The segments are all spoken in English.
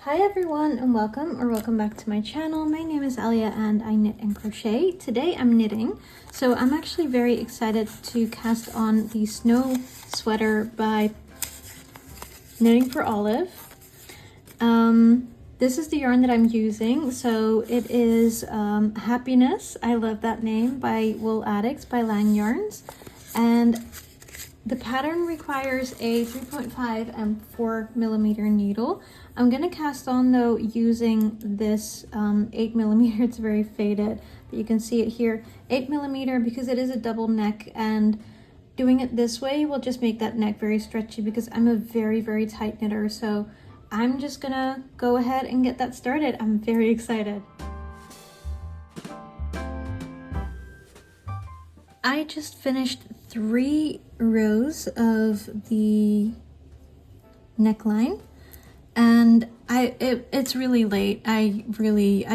Hi everyone and welcome back to my channel. My name is Alia and I knit and crochet. Today I'm knitting, so I'm actually very excited to cast on the snow sweater by Knitting for Olive. This is the yarn that I'm using, so it is Happiness, I love that name, by Wooladdicts by Lang Yarns, and the pattern requires a 3.5 and 4mm needle. I'm gonna cast on though using this 8mm. It's very faded, but you can see it here. 8mm because it is a double neck, and doing it this way will just make that neck very stretchy because I'm a very tight knitter. So I'm just gonna go ahead and get that started. I'm very excited. I just finished 3 rows of the neckline, and it's really late. I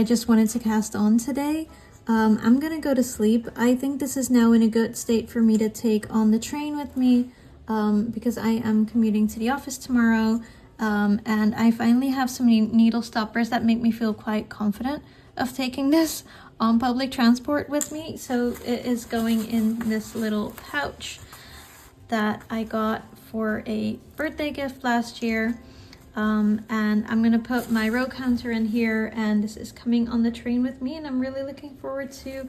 just wanted to cast on today. I'm gonna go to sleep. I think this is now in a good state for me to take on the train with me because I am commuting to the office tomorrow, and I finally have some needle stoppers that make me feel quite confident of taking this on public transport with me. So it is going in this little pouch that I got for a birthday gift last year, and I'm gonna put my row counter in here, and this is coming on the train with me, and I'm really looking forward to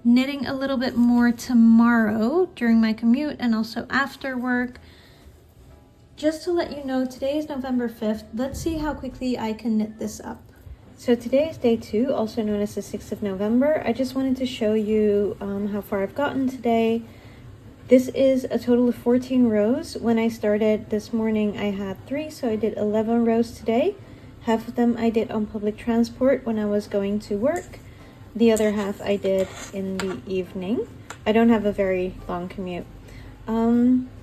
knitting a little bit more tomorrow during my commute and also after work. Just to let you know, today is November 5th. Let's see how quickly I can knit this up. So today is day 2, also known as the 6th of November. I just wanted to show you how far I've gotten today. This is a total of 14 rows. When I started this morning, I had 3, so I did 11 rows today. Half of them I did on public transport when I was going to work. The other half I did in the evening. I don't have a very long commute.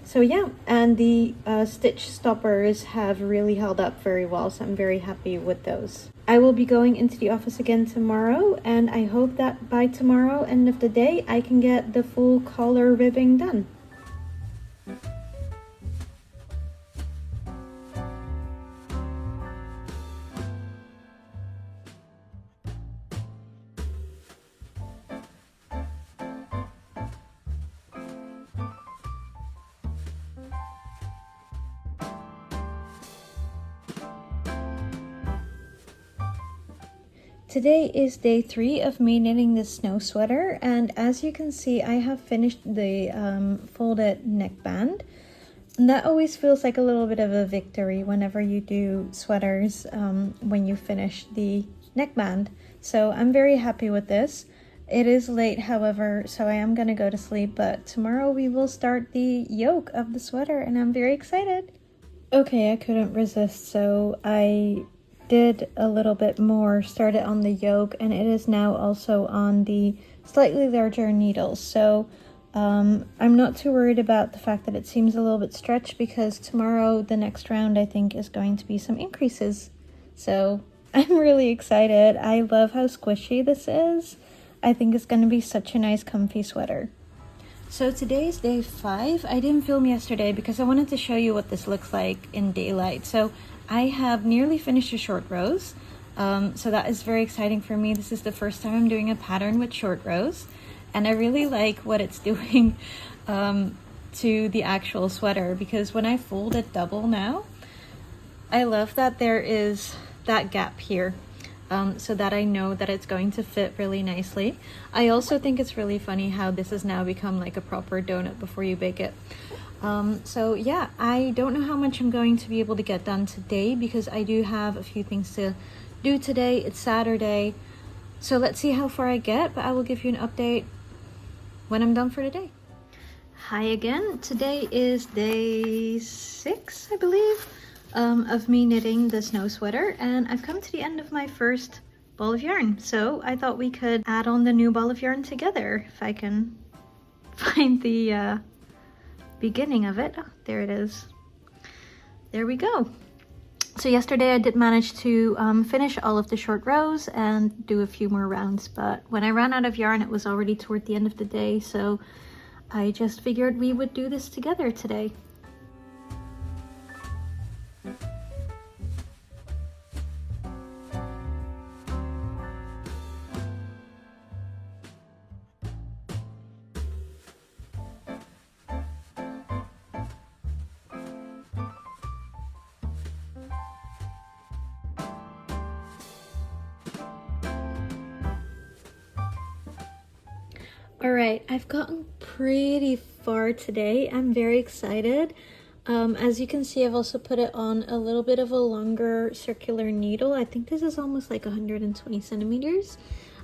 So yeah, and the stitch stoppers have really held up very well, so I'm very happy with those. I will be going into the office again tomorrow, and I hope that by tomorrow, end of the day, I can get the full collar ribbing done. Today is day 3 of me knitting this snow sweater, and as you can see, I have finished the folded neckband. And that always feels like a little bit of a victory whenever you do sweaters, when you finish the neckband. So I'm very happy with this. It is late, however, so I am gonna go to sleep, but tomorrow we will start the yoke of the sweater, and I'm very excited. Okay, I couldn't resist, so I did a little bit more, started on the yoke, and it is now also on the slightly larger needles. So I'm not too worried about the fact that it seems a little bit stretched, because tomorrow the next round I think is going to be some increases. So I'm really excited. I love how squishy this is. I think it's going to be such a nice comfy sweater. So today is day 5. I didn't film yesterday because I wanted to show you what this looks like in daylight. So I have nearly finished the short rows, so that is very exciting for me. This is the first time I'm doing a pattern with short rows, and I really like what it's doing to the actual sweater, because when I fold it double now, I love that there is that gap here, so that I know that it's going to fit really nicely. I also think it's really funny how this has now become like a proper donut before you bake it. So yeah, I don't know how much I'm going to be able to get done today because I do have a few things to do today. It's Saturday, so let's see how far I get, but I will give you an update when I'm done for today. Hi again. Today is day 6, I believe, of me knitting the snow sweater, and I've come to the end of my first ball of yarn. So I thought we could add on the new ball of yarn together if I can find the beginning of it. Oh, there it is. There we go. So yesterday I did manage to finish all of the short rows and do a few more rounds, but when I ran out of yarn it was already toward the end of the day, so I just figured we would do this together today. All right, I've gotten pretty far today. I'm very excited. As you can see, I've also put it on a little bit of a longer circular needle. I think this is almost like 120 centimeters.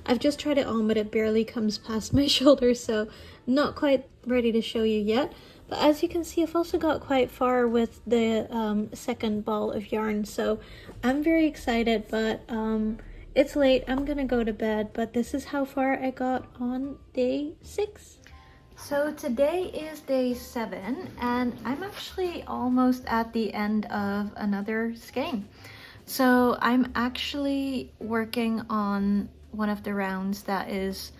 I've just tried it on, but it barely comes past my shoulder, so not quite ready to show you yet. But as you can see, I've also got quite far with the second ball of yarn, so I'm very excited, but it's late. I'm gonna go to bed, but this is how far I got on day 6. So today is day 7, and I'm actually almost at the end of another skein. So I'm actually working on one of the rounds that is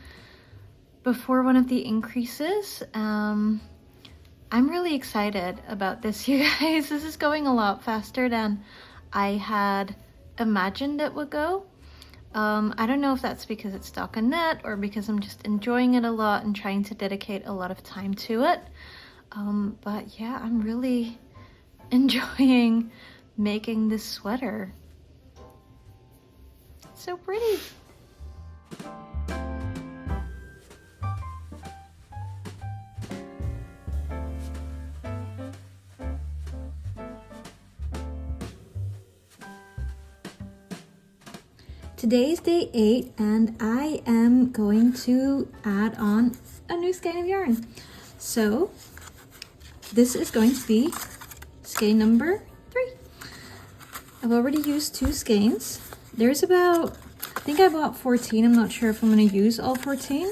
before one of the increases. I'm really excited about this, you guys. This is going a lot faster than I had imagined it would go. I don't know if that's because it's stockinette or because I'm just enjoying it a lot and trying to dedicate a lot of time to it. But yeah, I'm really enjoying making this sweater. It's so pretty. Today is day 8, and I am going to add on a new skein of yarn. So this is going to be skein number 3. I've already used 2 skeins. There's about, I think I bought 14. I'm not sure if I'm going to use all 14.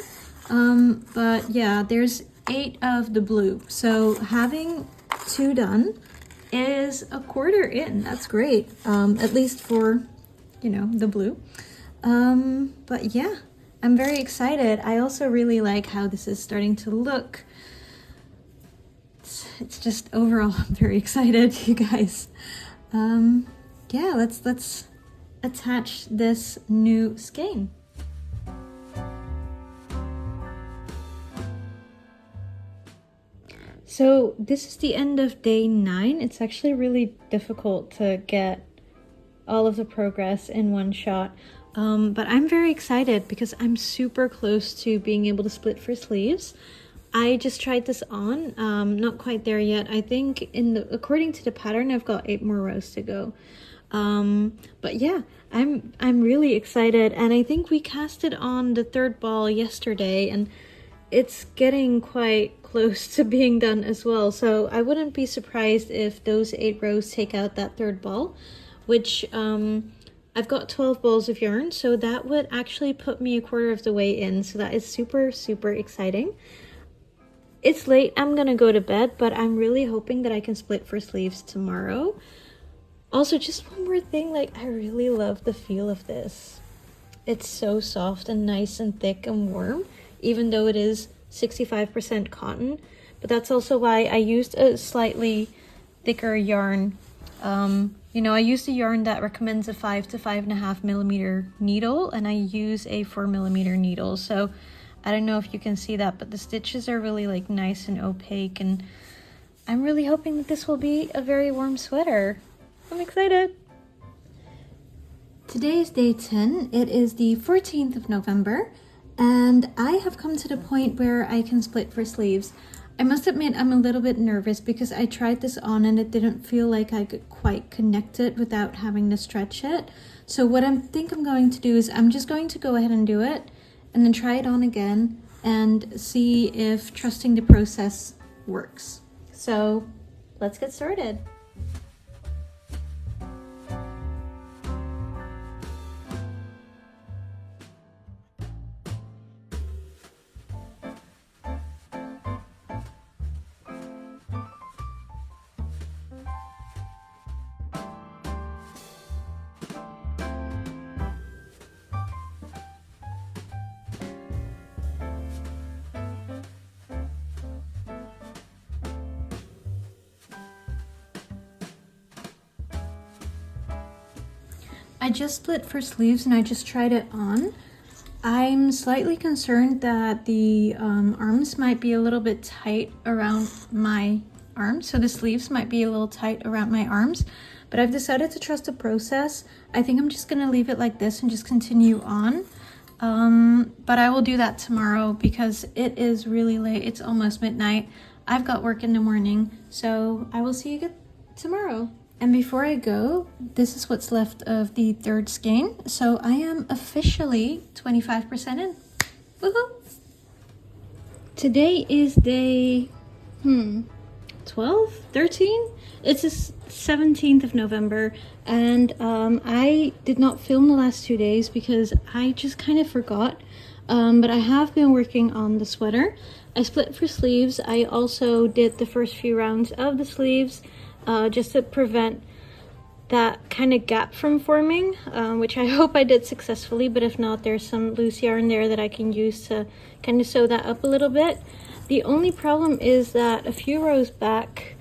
But yeah, there's 8 of the blue. So having 2 done is a quarter in. That's great. At least for, you know, the blue. But yeah, I'm very excited. I also really like how this is starting to look. It's just overall, I'm very excited, you guys. Yeah, let's attach this new skein. So this is the end of day 9. It's actually really difficult to get all of the progress in one shot. But I'm very excited because I'm super close to being able to split for sleeves. I just tried this on, not quite there yet. I think according to the pattern, I've got 8 more rows to go. But yeah, I'm really excited, and I think we casted on the 3rd ball yesterday, and it's getting quite close to being done as well. So I wouldn't be surprised if those 8 rows take out that 3rd ball, which I've got 12 balls of yarn, so that would actually put me a quarter of the way in. So that is super, super exciting. It's late, I'm gonna go to bed, but I'm really hoping that I can split for sleeves tomorrow. Also, just one more thing, like, I really love the feel of this. It's so soft and nice and thick and warm, even though it is 65% cotton. But that's also why I used a slightly thicker yarn. You know, I used a yarn that recommends a 5 to 5.5 millimeter needle, and I use a 4 millimeter needle. So I don't know if you can see that, but the stitches are really like nice and opaque, and I'm really hoping that this will be a very warm sweater. I'm excited. Today is day 10. It is the 14th of November, and I have come to the point where I can split for sleeves. I must admit I'm a little bit nervous because I tried this on and it didn't feel like I could quite connect it without having to stretch it. So what I think I'm going to do is I'm just going to go ahead and do it and then try it on again and see if trusting the process works. So let's get started. I just split for sleeves and I just tried it on. I'm slightly concerned that the arms might be a little bit tight around my arms, so the sleeves might be a little tight around my arms, but I've decided to trust the process. I think I'm just gonna leave it like this and just continue on. But I will do that tomorrow because it is really late. It's almost midnight. I've got work in the morning, so I will see you tomorrow. And before I go, this is what's left of the third skein. So I am officially 25% in. Woohoo! Today is day 12, 13? It's the 17th of November, and I did not film the last 2 days because I just kind of forgot. But I have been working on the sweater. I split for sleeves. I also did the first few rounds of the sleeves just to prevent that kind of gap from forming, which I hope I did successfully, but if not, there's some loose yarn there that I can use to kind of sew that up a little bit. The only problem is that a few rows back,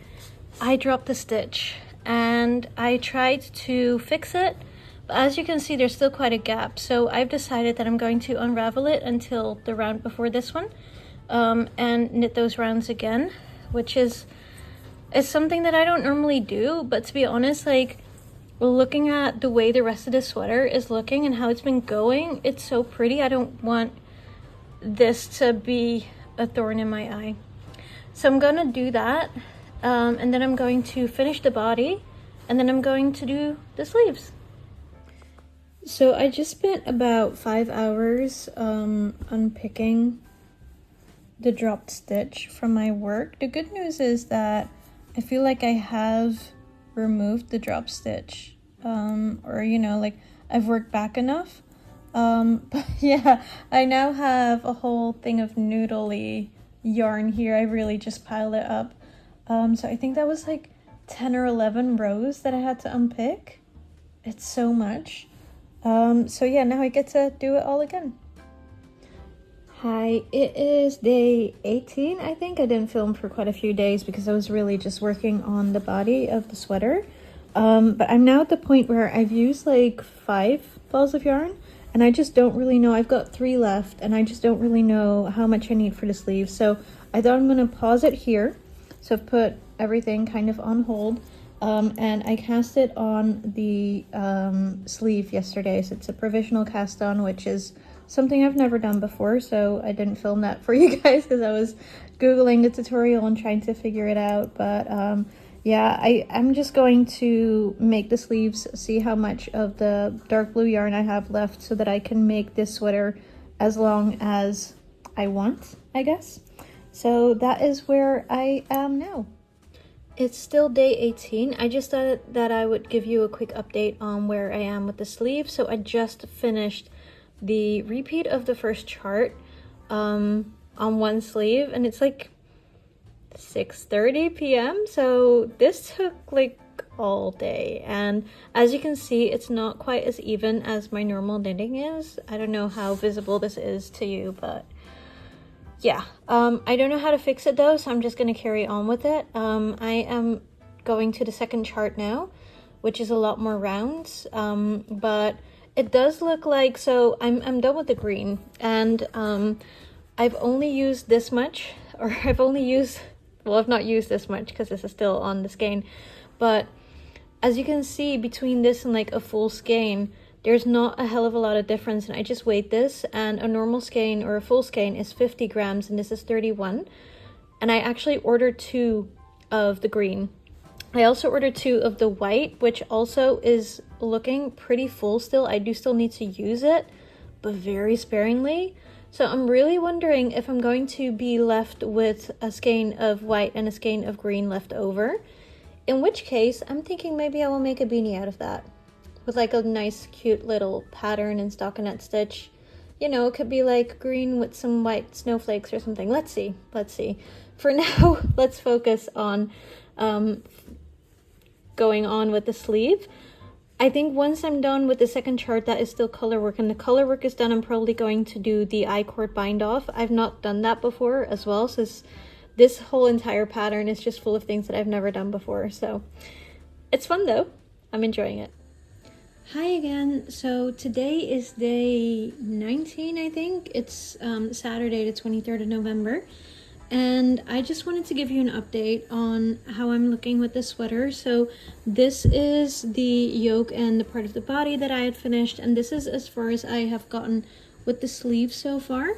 I dropped a stitch and I tried to fix it, but as you can see, there's still quite a gap. So I've decided that I'm going to unravel it until the round before this one, and knit those rounds again, which is something that I don't normally do, but to be honest, like, looking at the way the rest of the sweater is looking and how it's been going, it's so pretty. I don't want this to be a thorn in my eye. So I'm gonna do that, and then I'm going to finish the body, and then I'm going to do the sleeves. So I just spent about 5 hours unpicking the dropped stitch from my work. The good news is that I feel like I have removed the drop stitch, or you know, like I've worked back enough, but yeah, I now have a whole thing of noodly yarn here. I really just piled it up, so I think that was like 10 or 11 rows that I had to unpick. It's so much. So yeah, now I get to do it all again. Hi, it is day 18, I think. I didn't film for quite a few days because I was really just working on the body of the sweater. But I'm now at the point where I've used like 5 balls of yarn, and I just don't really know. I've got 3 left, and I just don't really know how much I need for the sleeves. So I thought I'm gonna pause it here. So I've put everything kind of on hold, and I cast it on the sleeve yesterday. So it's a provisional cast on, which is something I've never done before, so I didn't film that for you guys because I was Googling the tutorial and trying to figure it out. But yeah, I'm just going to make the sleeves, see how much of the dark blue yarn I have left so that I can make this sweater as long as I want, I guess. So that is where I am now. It's still day 18. I just thought that I would give you a quick update on where I am with the sleeve. So I just finished the repeat of the first chart on one sleeve, and it's like 6:30 p.m. so this took like all day, and as you can see, it's not quite as even as my normal knitting is. I don't know how visible this is to you, but yeah, I don't know how to fix it though, so I'm just gonna carry on with it. I am going to the second chart now, which is a lot more rounds, but it does look like, so I'm done with the green, and I've only used this much, or I've only used, well, I've not used this much because this is still on the skein, but as you can see, between this and like a full skein, there's not a hell of a lot of difference. And I just weighed this, and a normal skein or a full skein is 50 grams, and this is 31. And I actually ordered 2 of the green. I also ordered 2 of the white, which also is looking pretty full still. I do still need to use it, but very sparingly. So I'm really wondering if I'm going to be left with a skein of white and a skein of green left over. In which case, I'm thinking maybe I will make a beanie out of that, with like a nice cute little pattern and stockinette stitch. You know, it could be like green with some white snowflakes or something. Let's see. For now, let's focus on going on with the sleeve. I think once I'm done with the second chart, that is still color work, and the color work is done, I'm probably going to do the I-cord bind off. I've not done that before as well, so this whole entire pattern is just full of things that I've never done before. So it's fun though. I'm enjoying it. Hi again. So today is day 19, I think. It's Saturday the 23rd of November. And I just wanted to give you an update on how I'm looking with this sweater. So this is the yoke and the part of the body that I had finished, and this is as far as I have gotten with the sleeve so far.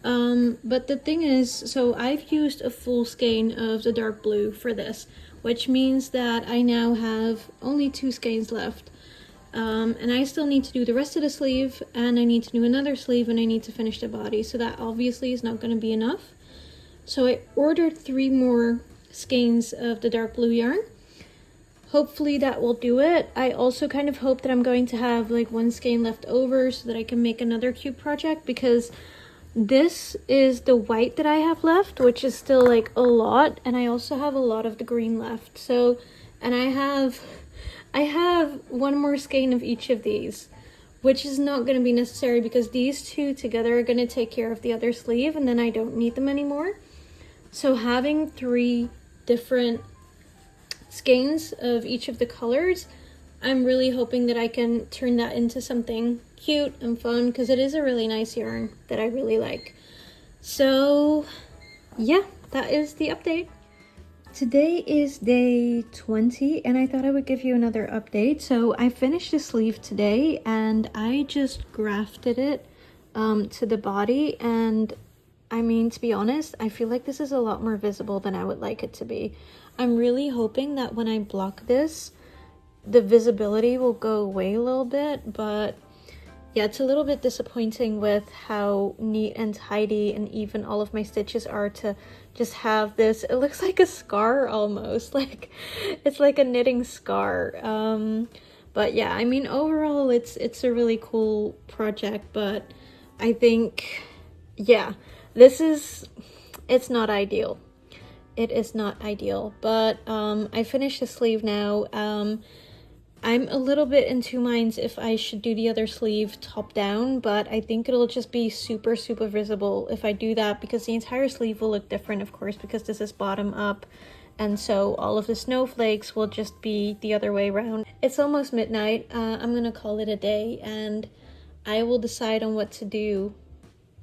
But the thing is, so I've used a full skein of the dark blue for this, which means that I now have only 2 skeins left. And I still need to do the rest of the sleeve, and I need to do another sleeve, and I need to finish the body. So that obviously is not going to be enough. So I ordered 3 more skeins of the dark blue yarn. Hopefully that will do it. I also kind of hope that I'm going to have like 1 skein left over so that I can make another cute project, because this is the white that I have left, which is still like a lot, and I also have a lot of the green left. So, and I have 1 more skein of each of these, which is not going to be necessary because these 2 together are going to take care of the other sleeve, and then I don't need them anymore. So having 3 different skeins of each of the colors, I'm really hoping that I can turn that into something cute and fun, because it is a really nice yarn that I really like. So yeah, that is the update. Today is day 20, and I thought I would give you another update. So I finished the sleeve today, and I just grafted it to the body, and I mean, to be honest, I feel like this is a lot more visible than I would like it to be. I'm really hoping that when I block this, the visibility will go away a little bit, but yeah, it's a little bit disappointing with how neat and tidy and even all of my stitches are to just have this. It looks like a scar almost, like it's like a knitting scar. But yeah, I mean, overall it's a really cool project, but I think, yeah, it's not ideal. It is not ideal, but I finished the sleeve now. I'm a little bit in 2 minds if I should do the other sleeve top down, but I think it'll just be super visible if I do that, because the entire sleeve will look different, of course, because this is bottom up, and so all of the snowflakes will just be the other way around. It's almost midnight. I'm gonna call it a day, and I will decide on what to do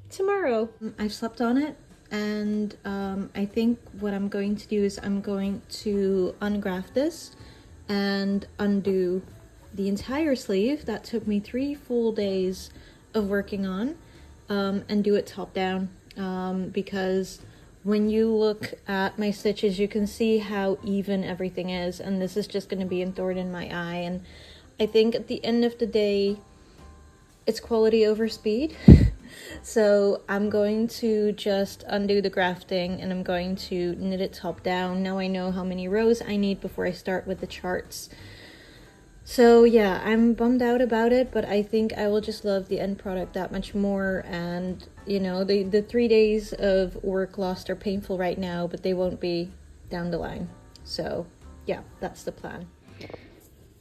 tomorrow. I've slept on it, and I think what I'm going to do is I'm going to ungraft this and undo the entire sleeve that took me 3 full days of working on, and do it top down, because when you look at my stitches you can see how even everything is, and this is just going to be a thorn in my eye. And I think at the end of the day it's quality over speed. So I'm going to just undo the grafting, and I'm going to knit it top down. Now I know how many rows I need before I start with the charts. So yeah, I'm bummed out about it, but I think I will just love the end product that much more. And you know, the 3 days of work lost are painful right now, but they won't be down the line. So yeah, that's the plan.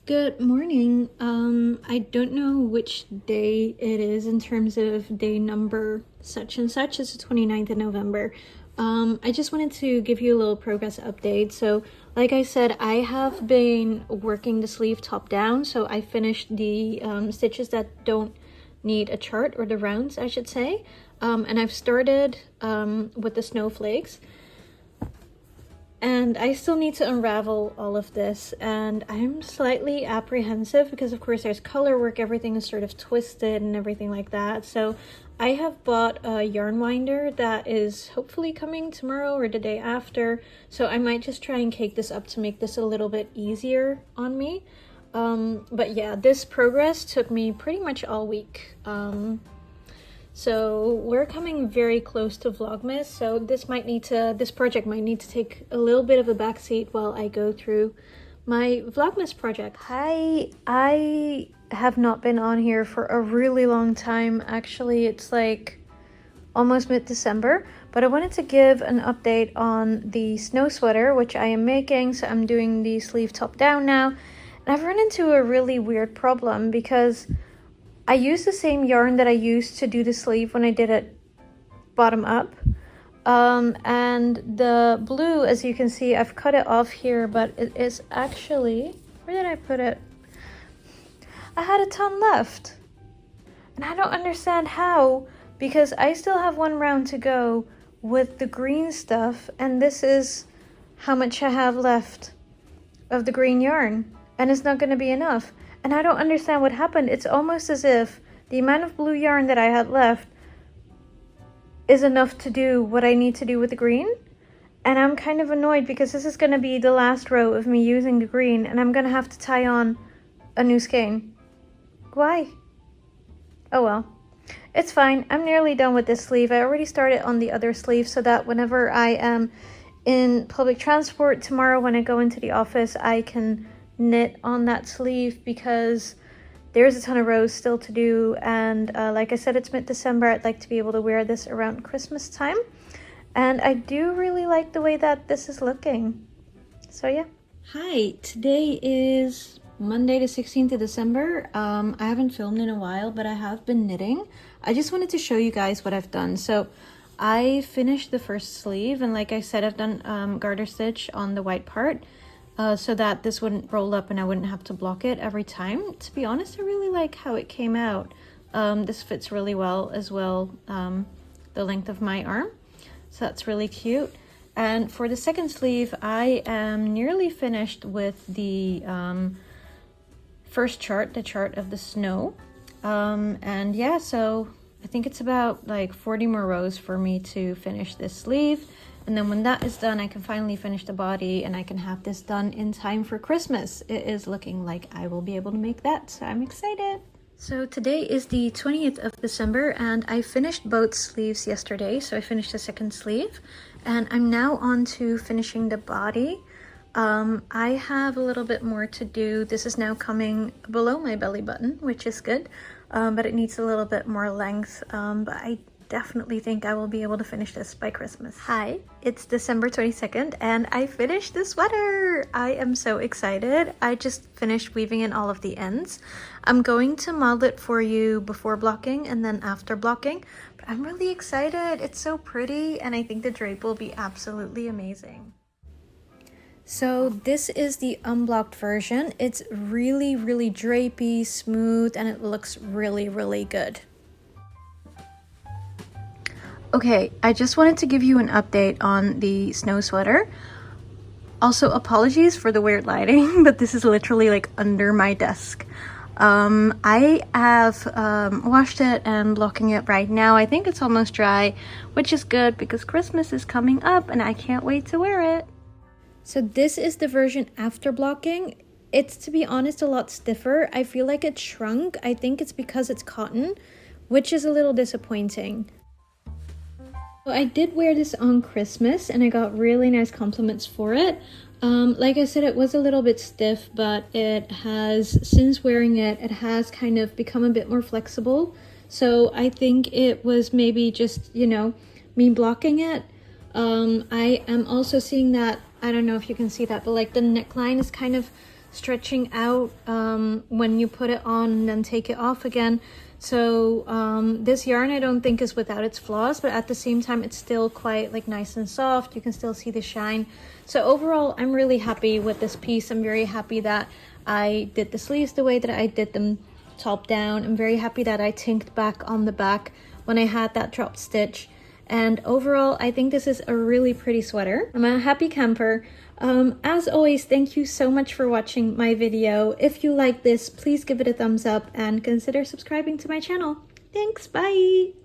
Good morning. I don't know which day it is in terms of day number such and such. It's the 29th of November. I just wanted to give you a little progress update. So like I said, I have been working the sleeve top down. So I finished the stitches that don't need a chart, or the rounds I should say. And I've started with the snowflakes. And I still need to unravel all of this, and I'm slightly apprehensive because of course there's color work, everything is sort of twisted and everything like that. So I have bought a yarn winder that is hopefully coming tomorrow or the day after. So I might just try and cake this up to make this a little bit easier on me. But yeah, this progress took me pretty much all week. So we're coming very close to Vlogmas, so this project might need to take a little bit of a backseat while I go through my Vlogmas project. Hi, I have not been on here for a really long time. Actually, it's like almost mid-December, but I wanted to give an update on the snow sweater, which I am making. So I'm doing the sleeve top down now, and I've run into a really weird problem because I used the same yarn that I used to do the sleeve when I did it bottom up. And the blue, as you can see, I've cut it off here, but it is actually, where did I put it? I had a ton left. And I don't understand how, because I still have 1 round to go with the green stuff, and this is how much I have left of the green yarn, and it's not going to be enough. And I don't understand what happened. It's almost as if the amount of blue yarn that I had left is enough to do what I need to do with the green. And I'm kind of annoyed because this is going to be the last row of me using the green, and I'm going to have to tie on a new skein. Why? Oh well. It's fine. I'm nearly done with this sleeve. I already started on the other sleeve so that whenever I am in public transport tomorrow when I go into the office, I can knit on that sleeve because there's a ton of rows still to do. And like I said, it's mid-December. I'd like to be able to wear this around Christmas time. And I do really like the way that this is looking. So yeah. Hi, today is Monday the 16th of December. I haven't filmed in a while, but I have been knitting. I just wanted to show you guys what I've done. So I finished the first sleeve, and like I said, I've done garter stitch on the white part so that this wouldn't roll up and I wouldn't have to block it every time. To be honest, I really like how it came out. This fits really well as well, the length of my arm. So that's really cute. And for the second sleeve, I am nearly finished with the first chart, the chart of the snow. And yeah, so I think it's about like 40 more rows for me to finish this sleeve. And then when that is done, I can finally finish the body and I can have this done in time for Christmas. It is looking like I will be able to make that, so I'm excited. So today is the 20th of December and I finished both sleeves yesterday. So I finished the second sleeve and I'm now on to finishing the body. I have a little bit more to do. This is now coming below my belly button, which is good, but it needs a little bit more length. But I definitely think I will be able to finish this by Christmas. Hi, it's December 22nd and I finished the sweater. I am so excited. I just finished weaving in all of the ends. I'm going to model it for you before blocking and then after blocking, but I'm really excited. It's so pretty and I think the drape will be absolutely amazing. So this is the unblocked version. It's really, really drapey, smooth, and it looks really, really good. Okay, I just wanted to give you an update on the snow sweater. Also, apologies for the weird lighting, but this is literally like under my desk. I have washed it and blocking it right now. I think it's almost dry, which is good because Christmas is coming up and I can't wait to wear it. So this is the version after blocking. It's, to be honest, a lot stiffer. I feel like it shrunk. I think it's because it's cotton, which is a little disappointing. So I did wear this on Christmas and I got really nice compliments for it. Like I said, it was a little bit stiff, but it has, since wearing it, it has kind of become a bit more flexible. So I think it was maybe just, you know, me blocking it. I am also seeing that, I don't know if you can see that, but like the neckline is kind of stretching out when you put it on and then take it off again. So this yarn I don't think is without its flaws, but at the same time it's still quite like nice and soft. You can still see the shine. So overall I'm really happy with this piece. I'm very happy that I did the sleeves the way that I did them top down. I'm very happy that I tinked back on the back when I had that drop stitch. And overall, I think this is a really pretty sweater. I'm a happy camper. As always, thank you so much for watching my video. If you like this, please give it a thumbs up and consider subscribing to my channel. Thanks, bye!